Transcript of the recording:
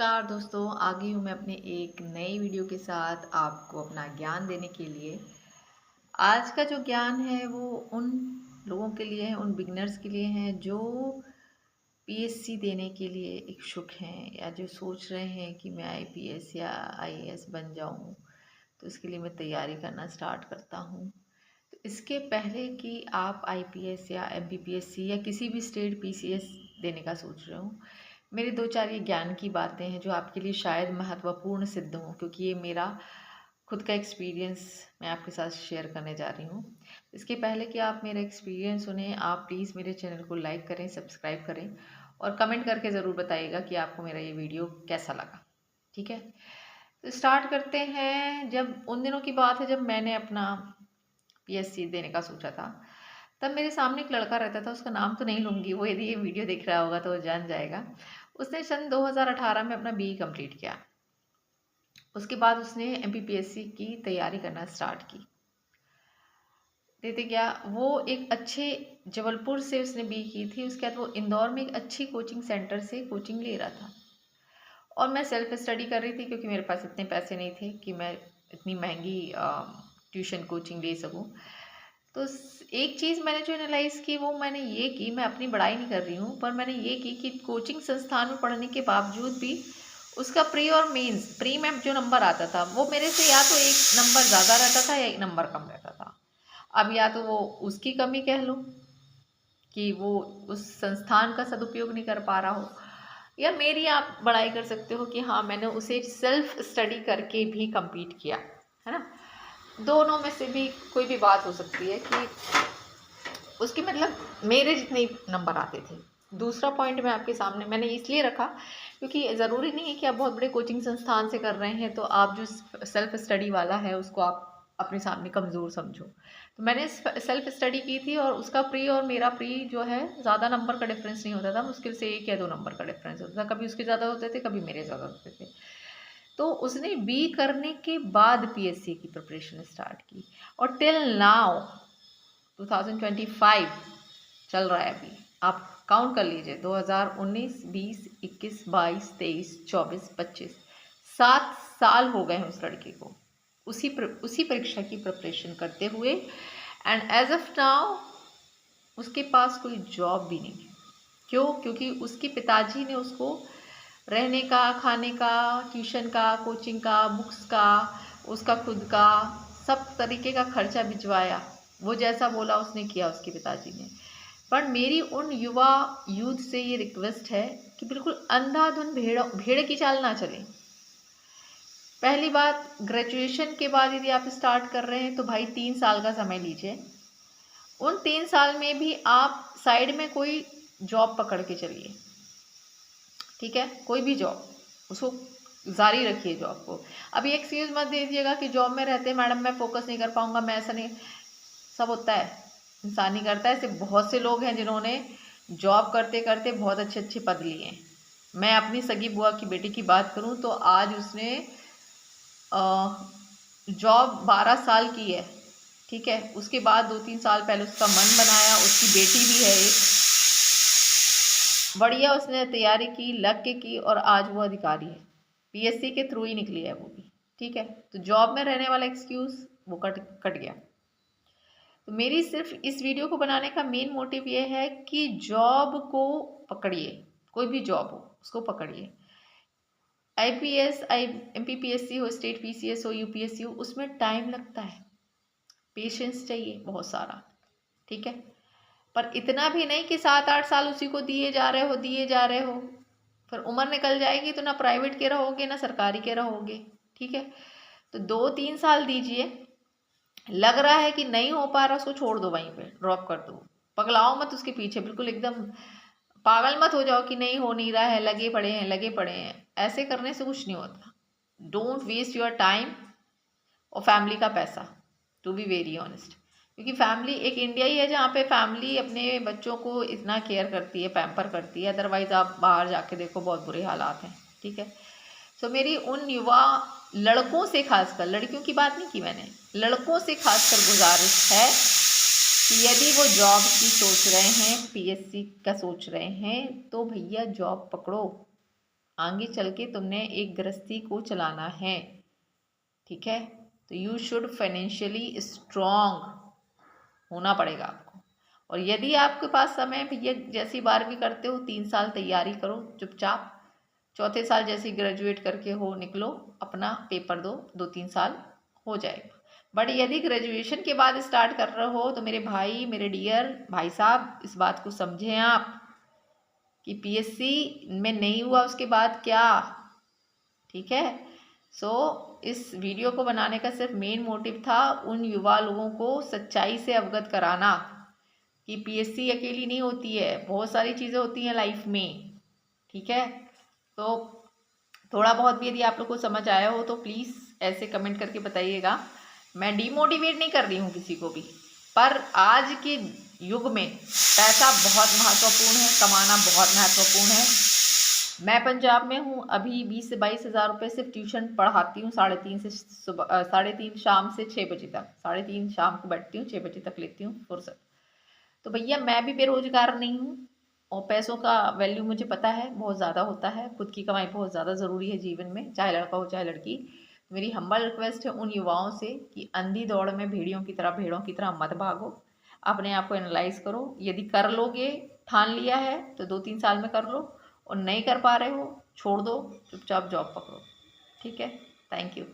नमस्कार दोस्तों, आ गई हूँ मैं अपने एक नई वीडियो के साथ आपको अपना ज्ञान देने के लिए। आज का जो ज्ञान है वो उन लोगों के लिए है, उन बिगिनर्स के लिए है जो पीएससी देने के लिए इच्छुक हैं या जो सोच रहे हैं कि मैं आईपीएस या आईएएस बन जाऊँ, तो इसके लिए मैं तैयारी करना स्टार्ट करता हूँ। तो इसके पहले कि आप आईपीएस या एमपीपीएससी या किसी भी स्टेट पीसीएस देने का सोच रहे हो, मेरे दो चार ये ज्ञान की बातें हैं जो आपके लिए शायद महत्वपूर्ण सिद्ध हों, क्योंकि ये मेरा खुद का एक्सपीरियंस मैं आपके साथ शेयर करने जा रही हूँ। इसके पहले कि आप मेरा एक्सपीरियंस सुने, आप प्लीज़ मेरे चैनल को लाइक करें, सब्सक्राइब करें और कमेंट करके ज़रूर बताइएगा कि आपको मेरा ये वीडियो कैसा लगा। ठीक है, तो स्टार्ट करते हैं। जब उन दिनों की बात है जब मैंने अपना पीएससी देने का सोचा था, तब मेरे सामने एक लड़का रहता था, उसका नाम तो नहीं लूँगी, वो यदि ये वीडियो देख रहा होगा तो वो जान जाएगा। उसने सन 2018 में अपना बीई कंप्लीट किया। उसके बाद उसने एमपीपीएससी की तैयारी करना स्टार्ट की। देते क्या, वो एक अच्छे जबलपुर से उसने बीई की थी। उसके बाद वो इंदौर में एक अच्छी कोचिंग सेंटर से कोचिंग ले रहा था और मैं सेल्फ स्टडी कर रही थी, क्योंकि मेरे पास इतने पैसे नहीं थे कि मैं इतनी महंगी ट्यूशन कोचिंग ले सकूं। तो एक चीज़ मैंने जो एनालाइज की वो मैंने ये की, मैं अपनी बड़ाई नहीं कर रही हूँ, पर मैंने ये की कि कोचिंग संस्थान में पढ़ने के बावजूद भी उसका प्री और मेंस, प्री में जो नंबर आता था वो मेरे से या तो एक नंबर ज़्यादा रहता था या एक नंबर कम रहता था। अब या तो वो उसकी कमी कह लो कि वो उस संस्थान का सदुपयोग नहीं कर पा रहा हो, या मेरी आप बड़ाई कर सकते हो कि हाँ मैंने उसे सेल्फ स्टडी करके भी कंप्लीट किया है ना। दोनों में से भी कोई भी बात हो सकती है कि उसकी मतलब मेरे जितने नंबर आते थे। दूसरा पॉइंट मैं आपके सामने मैंने इसलिए रखा क्योंकि ज़रूरी नहीं है कि आप बहुत बड़े कोचिंग संस्थान से कर रहे हैं तो आप जो सेल्फ स्टडी वाला है उसको आप अपने सामने कमज़ोर समझो। तो मैंने सेल्फ स्टडी की थी और उसका प्री और मेरा प्री जो है ज़्यादा नंबर का डिफरेंस नहीं होता था, मुश्किल से 1 या 2 नंबर का डिफरेंस होता था। कभी उसके ज़्यादा होते थे, कभी मेरे ज़्यादा होते थे। तो उसने बी करने के बाद पीएससी की प्रिपरेशन स्टार्ट की और टिल नाउ 2025 चल रहा है। अभी आप काउंट कर लीजिए, 2019, 20, 21, 22, 23, 24, 25, 7 साल हो गए हैं उस लड़के को उसी परीक्षा की प्रिपरेशन करते हुए। एंड एज ऑफ नाउ उसके पास कोई जॉब भी नहीं है। क्यों? क्योंकि उसके पिताजी ने उसको रहने का, खाने का, ट्यूशन का, कोचिंग का, बुक्स का, उसका खुद का सब तरीके का खर्चा भिजवाया। वो जैसा बोला उसने किया उसके पिताजी ने। पर मेरी उन युवा यूथ से ये रिक्वेस्ट है कि बिल्कुल अंधाधुन भेड़ की चाल ना चलें। पहली बात, ग्रेजुएशन के बाद यदि आप स्टार्ट कर रहे हैं तो भाई 3 साल का समय लीजिए। उन 3 साल में भी आप साइड में कोई जॉब पकड़ के चलिए। ठीक है, कोई भी जॉब, उसको जारी रखिए जॉब को। अभी एक्सक्यूज मत दीजिएगा कि जॉब में रहते मैडम मैं फोकस नहीं कर पाऊंगा, मैं ऐसा नहीं। सब होता है, इंसान ही करता है। ऐसे बहुत से लोग हैं जिन्होंने जॉब करते करते बहुत अच्छे अच्छे पद लिए हैं। मैं अपनी सगी बुआ की बेटी की बात करूं तो आज उसने जॉब 12 साल की है। ठीक है, उसके बाद 2-3 साल पहले उसका मन बनाया, उसकी बेटी भी है एक, बढ़िया उसने तैयारी की, लग के की और आज वो अधिकारी है। पीएससी के थ्रू ही निकली है वो भी। ठीक है, तो जॉब में रहने वाला एक्सक्यूज वो कट गया। तो मेरी सिर्फ इस वीडियो को बनाने का मेन मोटिव ये है कि जॉब को पकड़िए, कोई भी जॉब हो उसको पकड़िए। आईपीएस, एमपीपीएससी हो, स्टेट पीसीएस हो, यूपीएससी हो, उसमें टाइम लगता है, पेशेंस चाहिए बहुत सारा। ठीक है, पर इतना भी नहीं कि 7-8 साल उसी को दिए जा रहे हो। फिर उम्र निकल जाएगी तो ना प्राइवेट के रहोगे ना सरकारी के रहोगे। ठीक है, तो 2-3 साल दीजिए। लग रहा है कि नहीं हो पा रहा, उसको छोड़ दो, वहीं पे ड्रॉप कर दो। पगलाओ मत उसके पीछे, बिल्कुल एकदम पागल मत हो जाओ कि नहीं हो नहीं रहा है, लगे पड़े हैं। ऐसे करने से कुछ नहीं होता। डोंट वेस्ट योर टाइम और फैमिली का पैसा, टू बी वेरी ऑनेस्ट। क्योंकि फैमिली एक इंडिया ही है जहाँ पे फैमिली अपने बच्चों को इतना केयर करती है, पैम्पर करती है। अदरवाइज आप बाहर जाके देखो, बहुत बुरे हालात हैं। ठीक है, तो मेरी उन युवा लड़कों से, खासकर लड़कियों की बात नहीं की मैंने, लड़कों से खासकर गुजारिश है कि यदि वो जॉब की सोच रहे हैं, पीएससी का सोच रहे हैं, तो भैया जॉब पकड़ो। आगे चल के तुमने एक गृहस्थी को चलाना है, ठीक है। तो यू शुड फाइनेंशियली स्ट्रॉन्ग होना पड़ेगा आपको। और यदि आपके पास समय, भैया जैसी 12वीं करते हो 3 साल तैयारी करो चुपचाप, चौथे साल जैसे ग्रेजुएट करके हो निकलो, अपना पेपर दो, 2-3 साल हो जाएगा। बट यदि ग्रेजुएशन के बाद स्टार्ट कर रहे हो तो मेरे भाई, मेरे डियर भाई साहब, इस बात को समझें आप कि पीएससी में नहीं हुआ उसके बाद क्या, ठीक है। सो इस वीडियो को बनाने का सिर्फ मेन मोटिव था उन युवा लोगों को सच्चाई से अवगत कराना कि पीएससी अकेली नहीं होती है, बहुत सारी चीज़ें होती हैं लाइफ में, ठीक है। तो थोड़ा बहुत भी यदि आप लोग को समझ आया हो तो प्लीज़ ऐसे कमेंट करके बताइएगा। मैं डीमोटिवेट नहीं कर रही हूँ किसी को भी, पर आज के युग में पैसा बहुत महत्वपूर्ण है, कमाना बहुत महत्वपूर्ण है। मैं पंजाब में हूँ, अभी 20 से 22 हज़ार रुपये सिर्फ ट्यूशन पढ़ाती हूँ, 3:30 से सुबह 3:30 शाम से 6 बजे तक, 3:30 शाम को बैठती हूँ, 6 बजे तक लेती हूँ फुर्सत। तो भैया मैं भी बेरोजगार नहीं हूँ, और पैसों का वैल्यू मुझे पता है बहुत ज़्यादा होता है, खुद की कमाई बहुत ज़्यादा ज़रूरी है जीवन में, चाहे लड़का हो चाहे लड़की। मेरी हम्बल रिक्वेस्ट है उन युवाओं से कि अंधी दौड़ में भेड़ों की तरह मत भागो, अपने आप को एनालाइज करो। यदि कर लोगे, ठान लिया है तो 2-3 साल में कर लो, और नहीं कर पा रहे हो छोड़ दो, चुपचाप जॉब पकड़ो, ठीक है। Thank you.